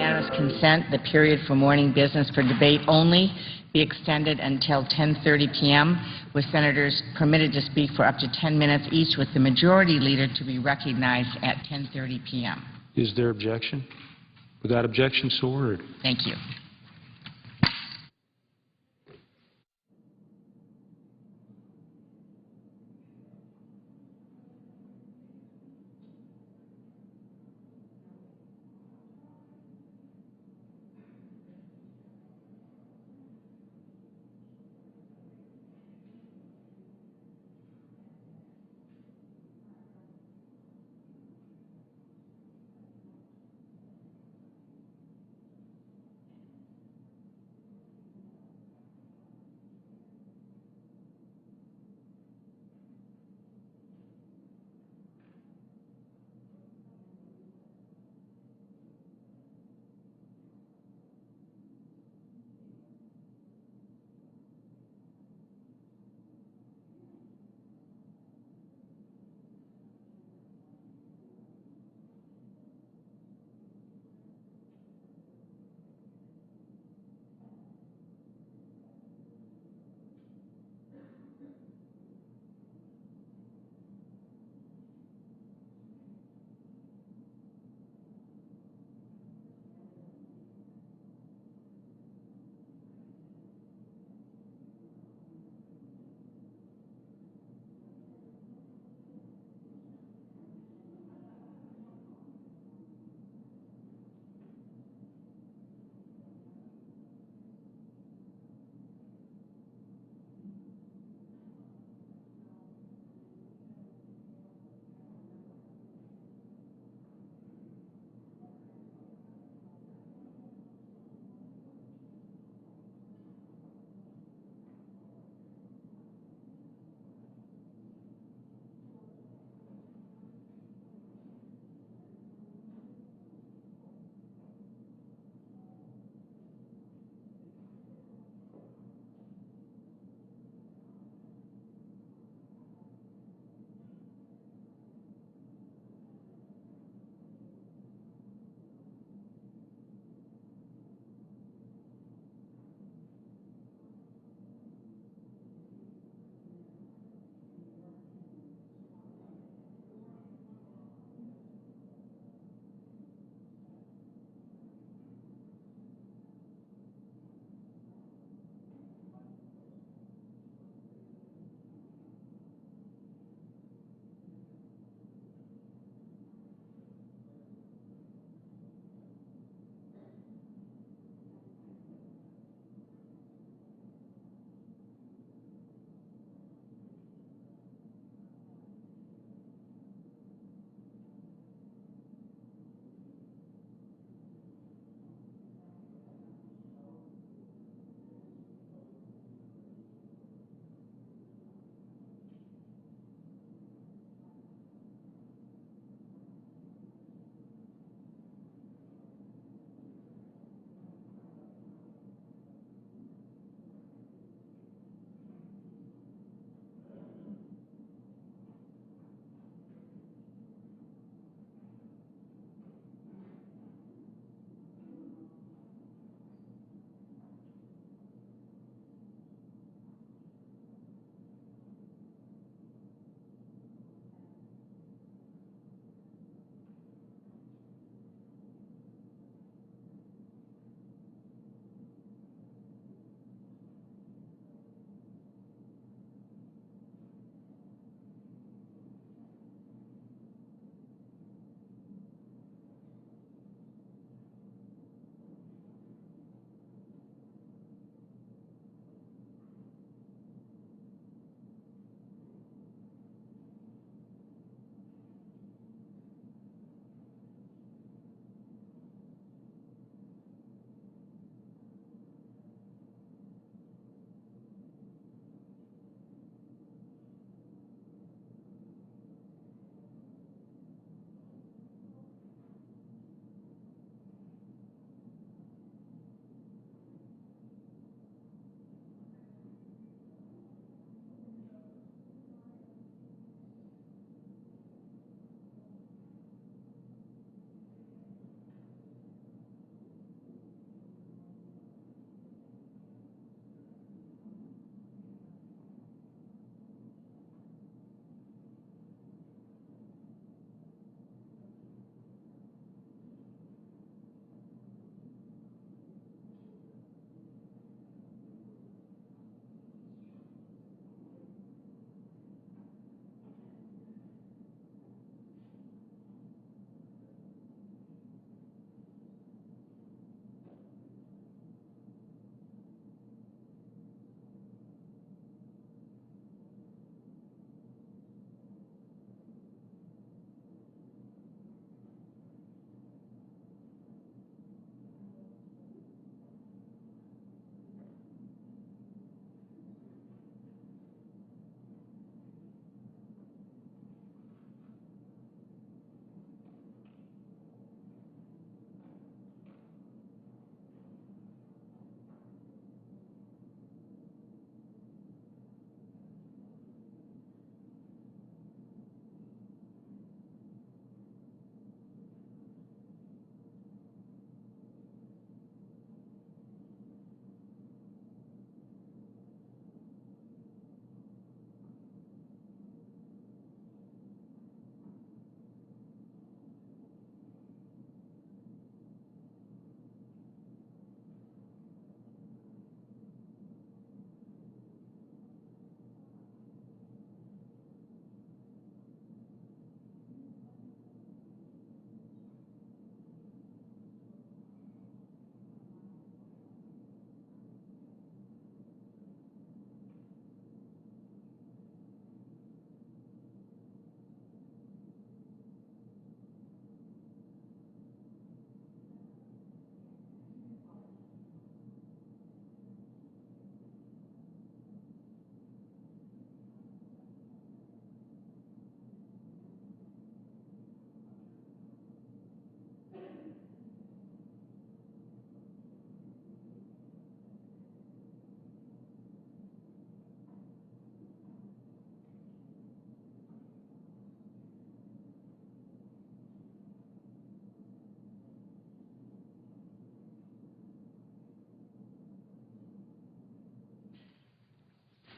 unanimous consent, the period for morning business for debate only be extended until 10:30 p.m., with senators permitted to speak for up to 10 minutes each, with the majority leader to be recognized at 10:30 p.m. Is there objection? Without objection, so ordered. Thank you.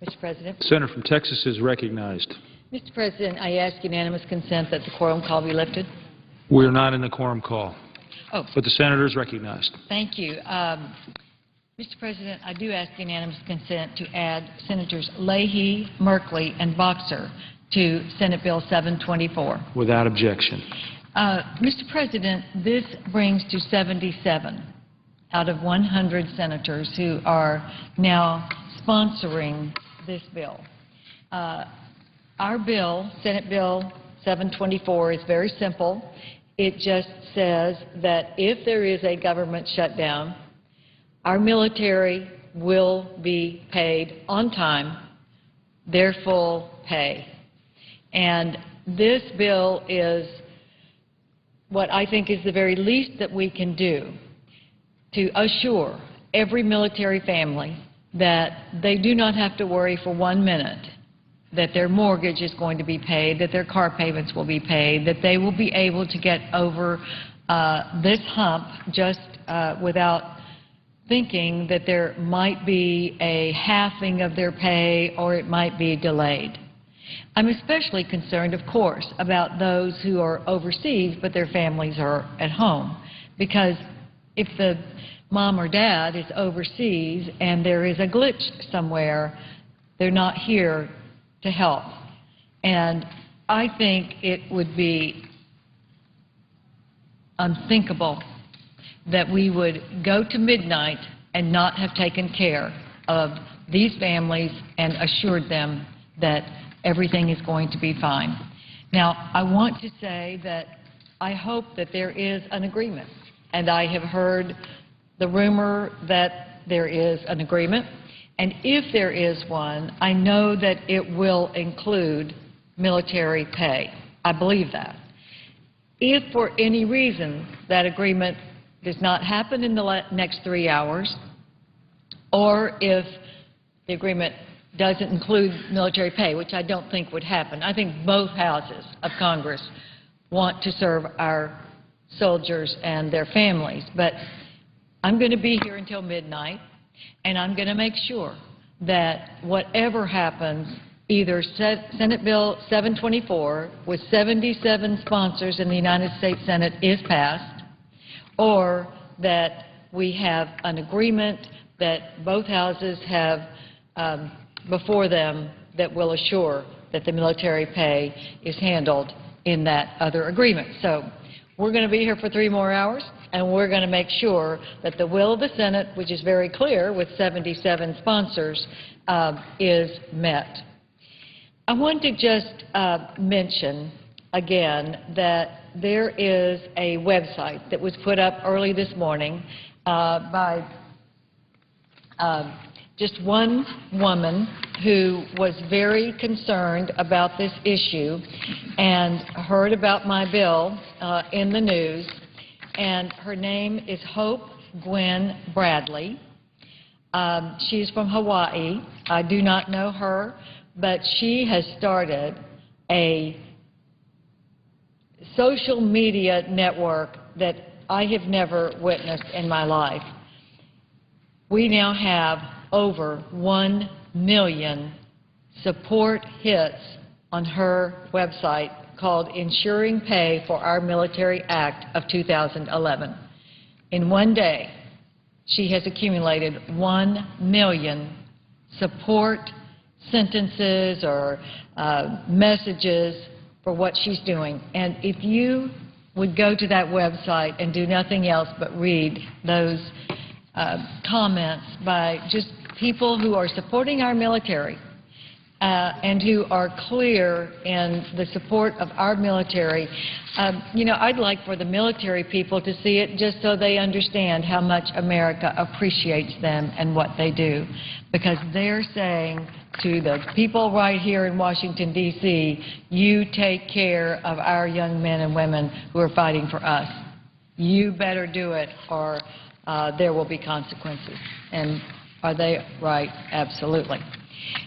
Mr. President. The senator from Texas is recognized. Mr. President, I ask unanimous consent that the quorum call be lifted. We are not in the quorum call, Oh, but the senator is recognized. thank you. Mr. President, I do ask unanimous consent to add Senators Leahy, Merkley, and Boxer to Senate Bill 724. Without objection. Mr. President, this brings to 77 out of 100 senators who are now sponsoring this bill. Our bill, Senate Bill 724, is very simple. It just says that if there is a government shutdown, our military will be paid on time, their full pay. And this bill is what I think is the very least that we can do to assure every military family that they do not have to worry for 1 minute that their mortgage is going to be paid, that their car payments will be paid, that they will be able to get over this hump just without thinking that there might be a halving of their pay or it might be delayed. I'm especially concerned, of course, about those who are overseas but their families are at home, because if the mom or dad is overseas and there is a glitch somewhere, they're not here to help. And I think it would be unthinkable that we would go to midnight and not have taken care of these families and assured them that everything is going to be fine. Now, I want to say that I hope that there is an agreement, and I have heard the rumor that there is an agreement, and if there is one, I know that it will include military pay. I believe that. If for any reason that agreement does not happen in the next 3 hours, or if the agreement doesn't include military pay, which I don't think would happen. I think both houses of Congress want to serve our soldiers and their families. But I'm going to be here until midnight, and I'm going to make sure that whatever happens, either Senate Bill 724 with 77 sponsors in the United States Senate is passed, or that we have an agreement that both houses have before them that will assure that the military pay is handled in that other agreement. So we're going to be here for 3 more hours, and we're going to make sure that the will of the Senate, which is very clear with 77 sponsors, is met. I want to just mention again that there is a website that was put up early this morning by just one woman who was very concerned about this issue and heard about my bill in the news, and her name is Hope Gwen Bradley. She's from Hawaii. I do not know her, but she has started a social media network that I have never witnessed in my life. We now have over 1 million support hits on her website called Ensuring Pay for Our Military Act of 2011. In one day, she has accumulated 1 million support sentences or messages for what she's doing. And if you would go to that website and do nothing else but read those comments by just people who are supporting our military and who are clear in the support of our military. You know, I'd like for the military people to see it just so they understand how much America appreciates them and what they do, because they're saying to the people right here in Washington, D.C., you take care of our young men and women who are fighting for us. You better do it, or there will be consequences. And are they right? Absolutely.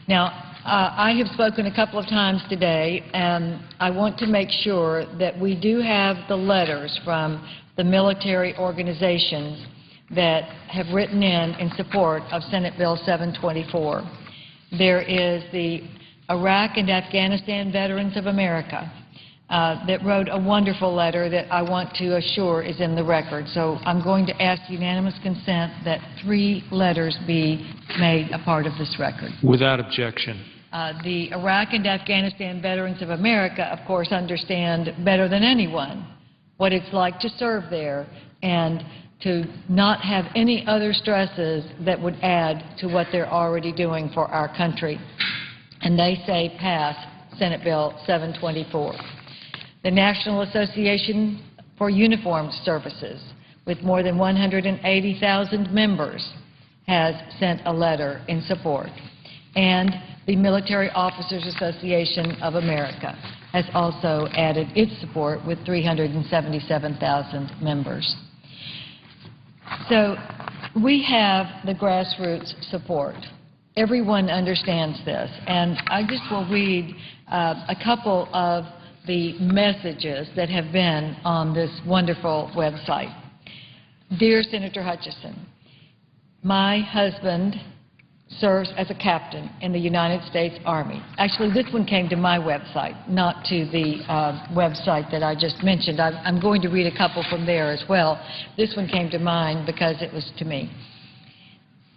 Now, I have spoken a couple of times today, and I want to make sure that we do have the letters from the military organizations that have written in support of Senate Bill 724. There is the Iraq and Afghanistan Veterans of America that wrote a wonderful letter that I want to assure is in the record. So I'm going to ask unanimous consent that 3 letters be made a part of this record. Without objection. The Iraq and Afghanistan Veterans of America, of course, understand better than anyone what it's like to serve there and to not have any other stresses that would add to what they're already doing for our country. And they say pass Senate Bill 724. The National Association for Uniformed Services, with more than 180,000 members, has sent a letter in support. And the Military Officers Association of America has also added its support with 377,000 members. So we have the grassroots support. Everyone understands this. And I just will read a couple of the messages that have been on this wonderful website. Dear Senator Hutchison, my husband serves as a captain in the United States Army. Actually, this one came to my website, not to the website that I just mentioned. I'm going to read a couple from there as well. This one came to mind because it was to me.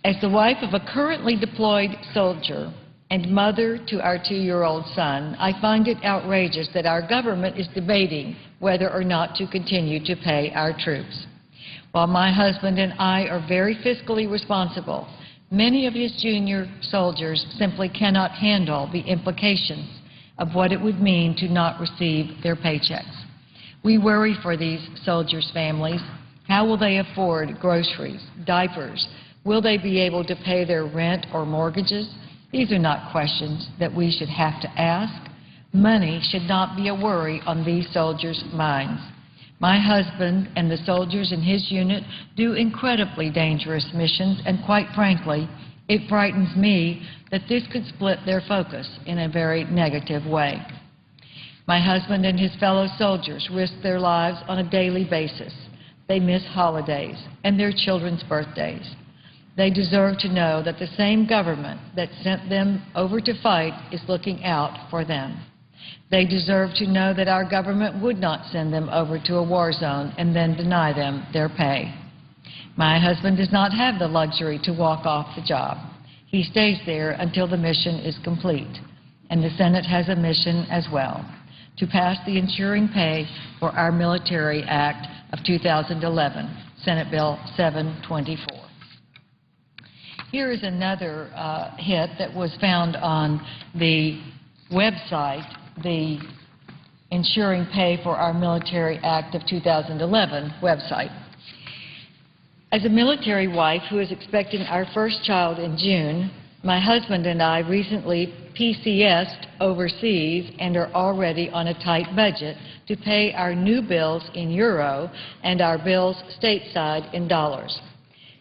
As the wife of a currently deployed soldier and mother to our 2-year-old son, I find it outrageous that our government is debating whether or not to continue to pay our troops. While my husband and I are very fiscally responsible, many of his junior soldiers simply cannot handle the implications of what it would mean to not receive their paychecks. We worry for these soldiers' families. How will they afford groceries, diapers? Will they be able to pay their rent or mortgages? These are not questions that we should have to ask. Money should not be a worry on these soldiers' minds. My husband and the soldiers in his unit do incredibly dangerous missions, and quite frankly, it frightens me that this could split their focus in a very negative way. My husband and his fellow soldiers risk their lives on a daily basis. They miss holidays and their children's birthdays. They deserve to know that the same government that sent them over to fight is looking out for them. They deserve to know that our government would not send them over to a war zone and then deny them their pay. My husband does not have the luxury to walk off the job. He stays there until the mission is complete. And the Senate has a mission as well, to pass the Ensuring Pay for Our Military Act of 2011, Senate Bill 724. Here is another hit that was found on the website, the Ensuring Pay for Our Military Act of 2011 website. As a military wife who is expecting our first child in June, my husband and I recently PCS'd overseas and are already on a tight budget to pay our new bills in euro and our bills stateside in dollars.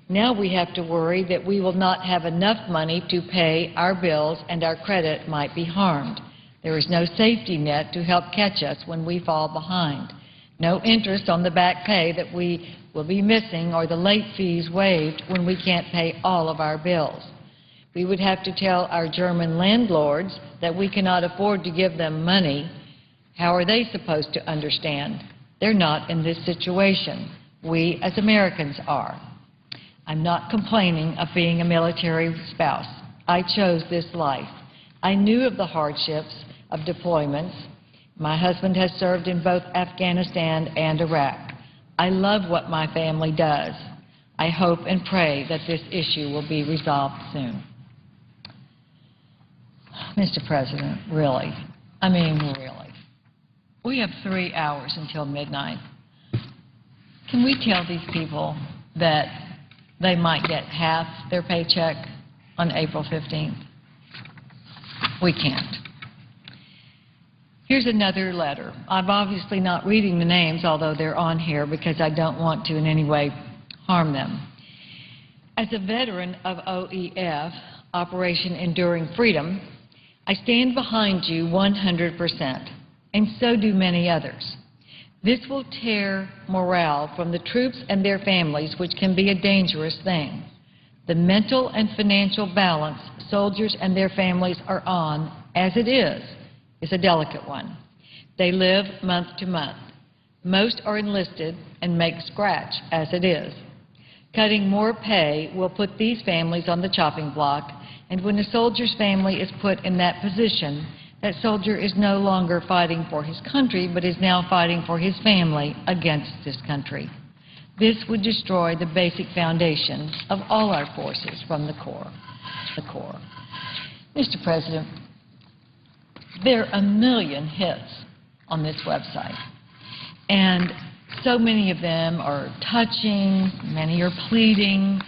Now we have to worry that we will not have enough money to pay our bills and our credit might be harmed. There is no safety net to help catch us when we fall behind. No interest on the back pay that we will be missing or the late fees waived when we can't pay all of our bills. We would have to tell our German landlords that we cannot afford to give them money. How are they supposed to understand? They're not in this situation. We as Americans are. I'm not complaining of being a military spouse. I chose this life. I knew of the hardships of deployments. My husband has served in both Afghanistan and Iraq. I love what my family does. I hope and pray that this issue will be resolved soon. Mr. President, really, I mean really, we have 3 hours until midnight. Can we tell these people that they might get half their paycheck on April 15th? We can't. Here's another letter. I'm obviously not reading the names, although they're on here, because I don't want to in any way harm them. As a veteran of OEF, Operation Enduring Freedom, I stand behind you 100%, and so do many others. This will tear morale from the troops and their families, which can be a dangerous thing. The mental and financial balance soldiers and their families are on, as it is a delicate one. They live month to month. Most are enlisted and make scratch as it is. Cutting more pay will put these families on the chopping block, and when a soldier's family is put in that position, that soldier is no longer fighting for his country, but is now fighting for his family against this country. This would destroy the basic foundation of all our forces from the core. Mr. President, there are 1 million hits on this website, and so many of them are touching, many are pleading,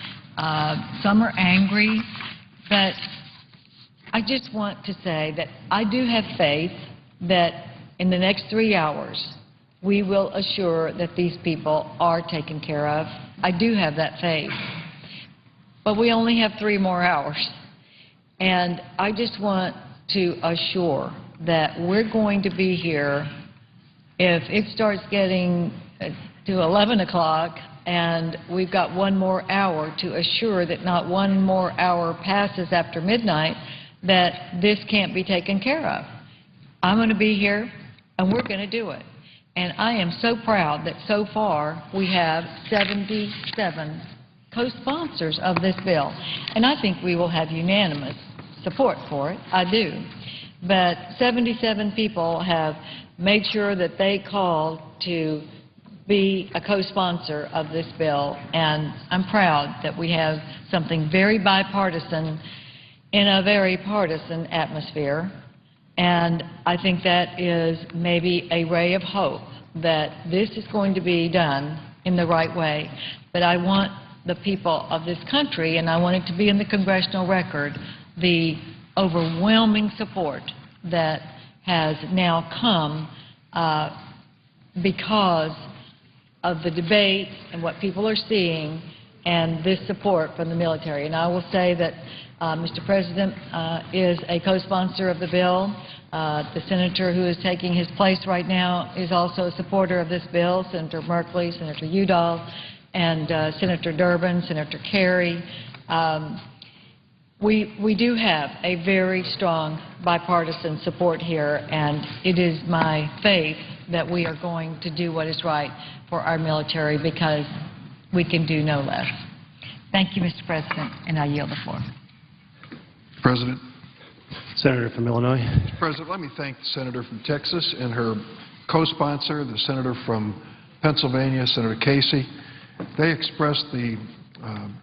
some are angry, but I just want to say that I do have faith that in the next 3 hours we will assure that these people are taken care of. I do have that faith. But we only have 3 more hours. And I just want to assure that we're going to be here if it starts getting to 11 o'clock and we've got 1 more hour to assure that not 1 more hour passes after midnight that this can't be taken care of. I'm going to be here, and we're going to do it. And I am so proud that so far we have 77 co-sponsors of this bill. And I think we will have unanimous support for it. I do. But 77 people have made sure that they called to be a co-sponsor of this bill. And I'm proud that we have something very bipartisan in a very partisan atmosphere. And I think that is maybe a ray of hope that this is going to be done in the right way. But I want the people of this country, and I want it to be in the congressional record, the overwhelming support that has now come because of the debate and what people are seeing and this support from the military. And I will say that Mr. President is a co-sponsor of the bill. The senator who is taking his place right now is also a supporter of this bill, Senator Merkley, Senator Udall, and Senator Durbin, Senator Kerry. We do have a very strong bipartisan support here, and it is my faith that we are going to do what is right for our military because we can do no less. Thank you, Mr. President, and I yield the floor. President. Senator from Illinois. Mr. President, let me thank the senator from Texas and her co-sponsor, the senator from Pennsylvania, Senator Casey. They expressed the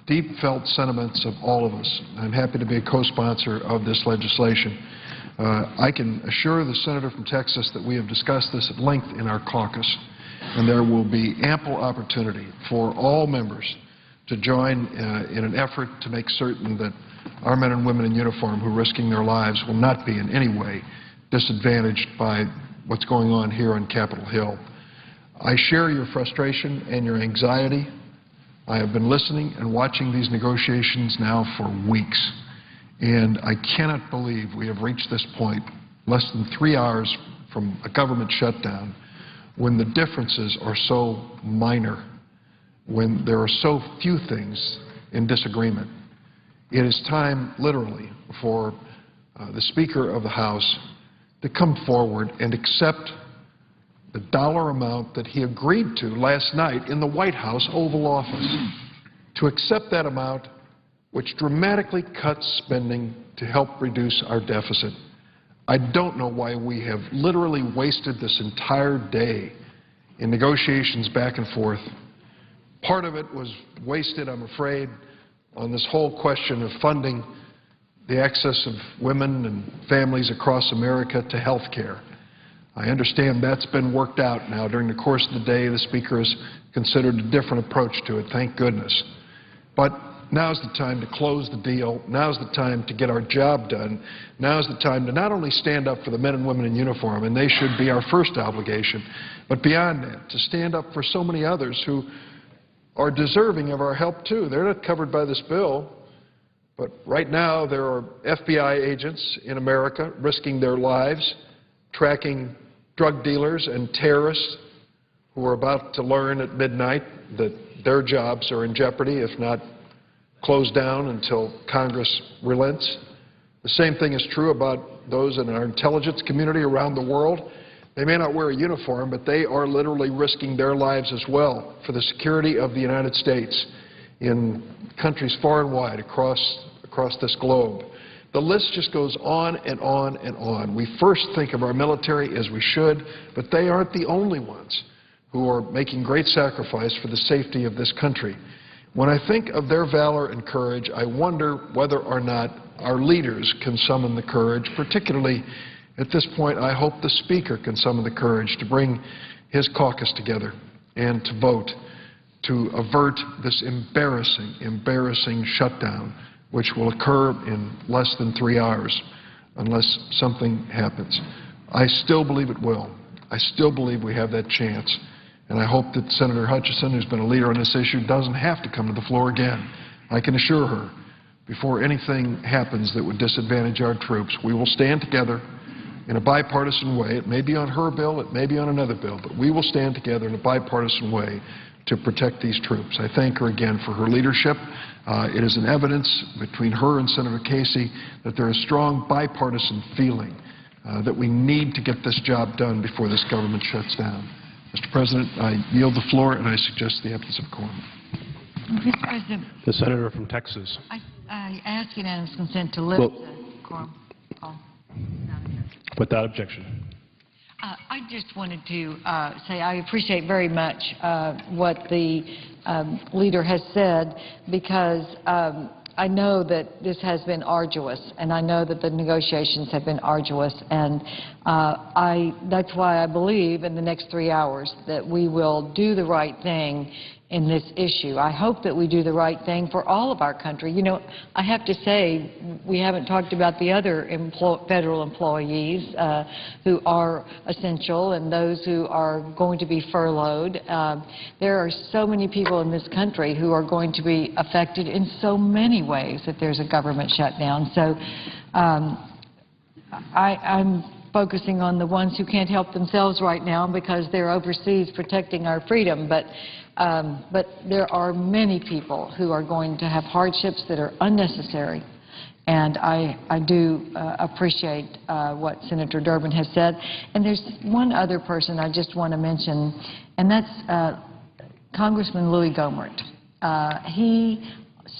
deep-felt sentiments of all of us. I'm happy to be a co-sponsor of this legislation. I can assure the senator from Texas that we have discussed this at length in our caucus, and there will be ample opportunity for all members to join in an effort to make certain that our men and women in uniform who are risking their lives will not be in any way disadvantaged by what's going on here on Capitol Hill. I share your frustration and your anxiety. I have been listening and watching these negotiations now for weeks, and I cannot believe we have reached this point, less than 3 hours from a government shutdown, when the differences are so minor, when there are so few things in disagreement. It is time, literally, for the Speaker of the House to come forward and accept the dollar amount that he agreed to last night in the White House Oval Office, to accept that amount which dramatically cuts spending to help reduce our deficit. I don't know why we have literally wasted this entire day in negotiations back and forth. Part of it was wasted, I'm afraid, on this whole question of funding the access of women and families across America to health care. I understand that's been worked out now. During the course of the day, the Speaker has considered a different approach to it, thank goodness. But now's the time to close the deal. Now's the time to get our job done. Now's the time to not only stand up for the men and women in uniform, and they should be our first obligation, but beyond that, to stand up for so many others who are deserving of our help, too. They're not covered by this bill, but right now there are FBI agents in America risking their lives, tracking drug dealers and terrorists who are about to learn at midnight that their jobs are in jeopardy, if not closed down until Congress relents. The same thing is true about those in our intelligence community around the world. They may not wear a uniform, but they are literally risking their lives as well for the security of the United States in countries far and wide across this globe. The list just goes on and on and on. We first think of our military, as we should, but they aren't the only ones who are making great sacrifice for the safety of this country. When I think of their valor and courage, I wonder whether or not our leaders can summon the courage. Particularly at this point, I hope the Speaker can summon the courage to bring his caucus together and to vote to avert this embarrassing shutdown, which will occur in less than 3 hours unless something happens. I still believe it will. I still believe we have that chance. And I hope that Senator Hutchison, who's been a leader on this issue, doesn't have to come to the floor again. I can assure her, before anything happens that would disadvantage our troops, we will stand together in a bipartisan way. It may be on her bill, it may be on another bill, but we will stand together in a bipartisan way to protect these troops. I thank her again for her leadership. It is an evidence between her and Senator Casey that there is strong bipartisan feeling that we need to get this job done before this government shuts down. Mr. President, I yield the floor, and I suggest the absence of quorum. Mr. President, The senator from Texas. I ask unanimous consent to lift the quorum. Without objection. I just wanted to say I appreciate very much what the leader has said, because I know that this has been arduous, and I know that the negotiations have been arduous, and that's why I believe in the next 3 hours that we will do the right thing in this issue. I hope that we do the right thing for all of our country. You know, I have to say, we haven't talked about the other federal employees who are essential and those who are going to be furloughed. There are so many people in this country who are going to be affected in so many ways if there's a government shutdown. So I'm focusing on the ones who can't help themselves right now because they're overseas protecting our freedom. But there are many people who are going to have hardships that are unnecessary. And I do appreciate what Senator Durbin has said. And there's one other person I just want to mention, and that's Congressman Louis Gohmert. He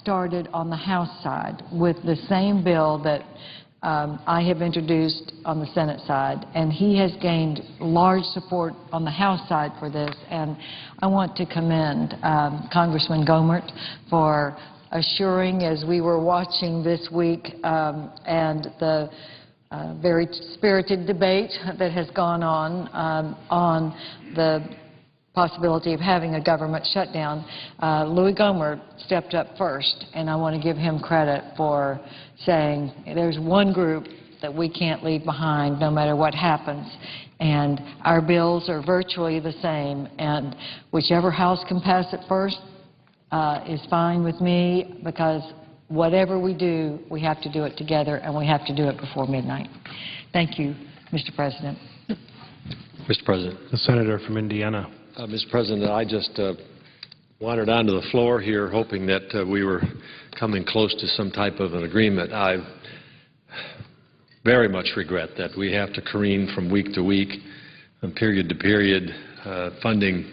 started on the House side with the same bill that I have introduced on the Senate side, and he has gained large support on the House side for this, and I want to commend Congressman Gohmert for assuring, as we were watching this week, and the very spirited debate that has gone on the possibility of having a government shutdown. Louis Gohmert stepped up first, and I want to give him credit for saying there's one group that we can't leave behind no matter what happens, and our bills are virtually the same, and whichever House can pass it first is fine with me, because whatever we do, we have to do it together, and we have to do it before midnight. Thank you, Mr. President. Mr. President. The senator from Indiana. Mr. President, I just wandered onto the floor here hoping that we were coming close to some type of an agreement. I very much regret that we have to careen from week to week and period to period funding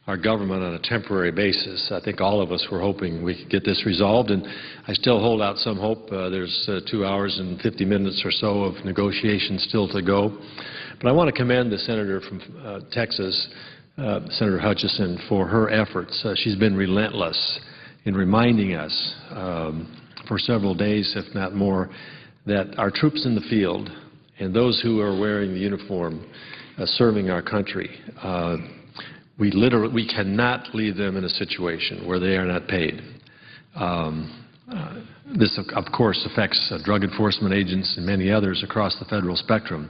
our government on a temporary basis. I think all of us were hoping we could get this resolved, and I still hold out some hope. There's 2 hours and 50 minutes or so of negotiations still to go. But I want to commend the senator from Texas, Senator Hutchison, for her efforts. She's been relentless in reminding us for several days, if not more, that our troops in the field and those who are wearing the uniform serving our country, we cannot leave them in a situation where they are not paid. This, of course, affects drug enforcement agents and many others across the federal spectrum.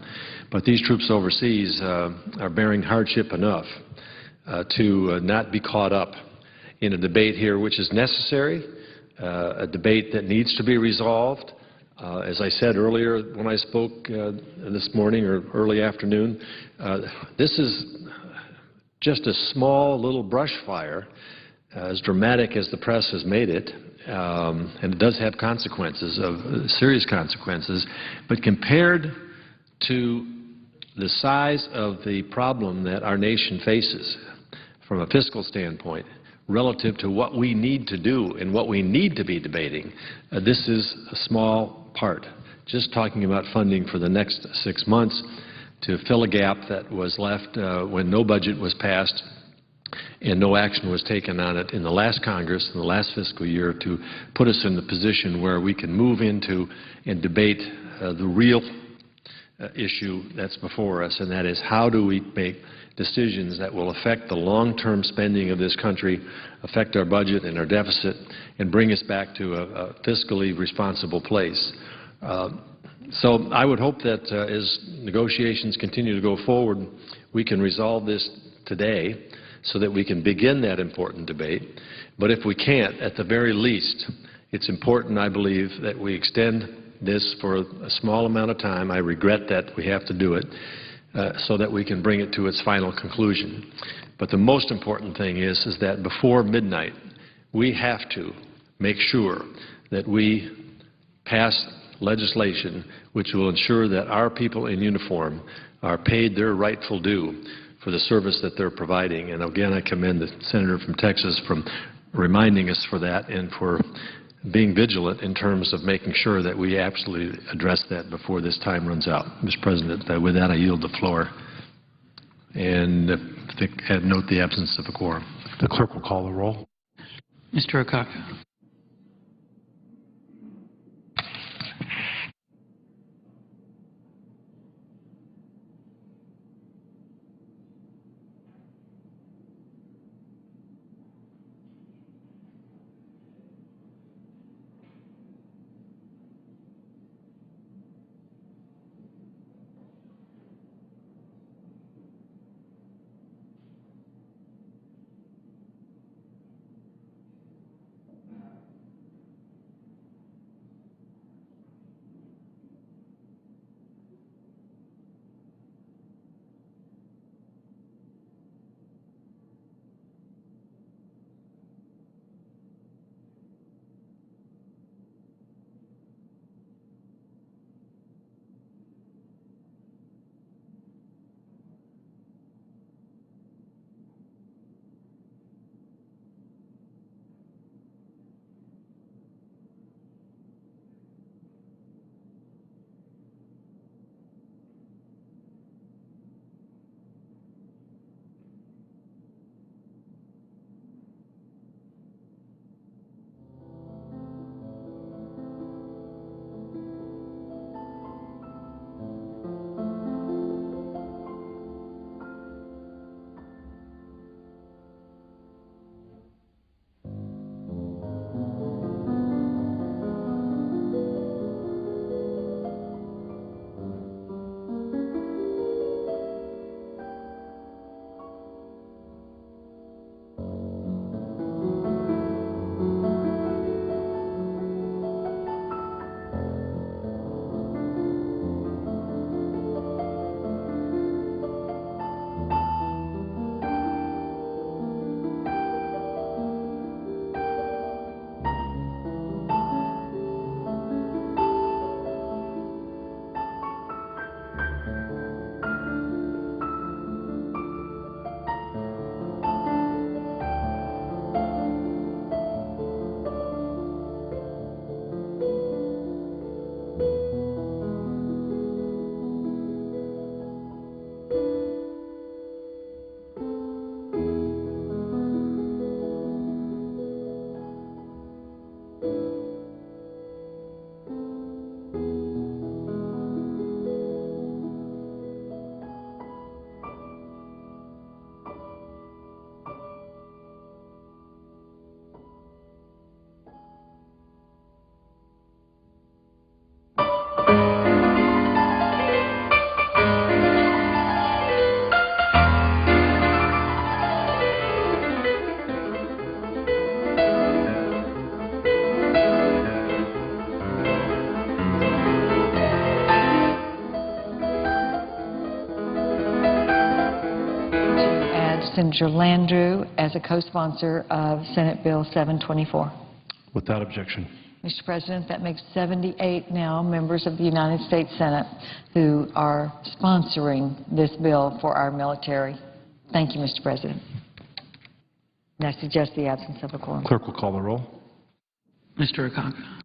But these troops overseas are bearing hardship enough to not be caught up in a debate here which is necessary, a debate that needs to be resolved. As I said earlier when I spoke this morning or early afternoon, this is just a small little brush fire, as dramatic as the press has made it, and it does have consequences, serious consequences, but compared to the size of the problem that our nation faces from a fiscal standpoint relative to what we need to do and what we need to be debating, this is a small part. Just talking about funding for the next 6 months to fill a gap that was left when no budget was passed and no action was taken on it in the last Congress, in the last fiscal year, to put us in the position where we can move into and debate the real issue that's before us, and that is how do we make decisions that will affect the long-term spending of this country, affect our budget and our deficit, and bring us back to a fiscally responsible place. So I would hope that as negotiations continue to go forward, we can resolve this today so that we can begin that important debate. But if we can't, at the very least, it's important, I believe, that we extend this for a small amount of time. I regret that we have to do it, so that we can bring it to its final conclusion. But the most important thing is that before midnight, we have to make sure that we pass legislation which will ensure that our people in uniform are paid their rightful due for the service that they're providing. And again, I commend the senator from Texas for reminding us for that and for being vigilant in terms of making sure that we absolutely address that before this time runs out. Mr. President, with that I yield the floor and note the absence of a quorum. The clerk will call the roll. Mr. Okaka. Senator Landrieu as a co-sponsor of Senate Bill 724. Without objection. Mr. President, that makes 78 now members of the United States Senate who are sponsoring this bill for our military. Thank you, Mr. President. And I suggest the absence of a quorum. Clerk will call the roll. Mr. Akaka?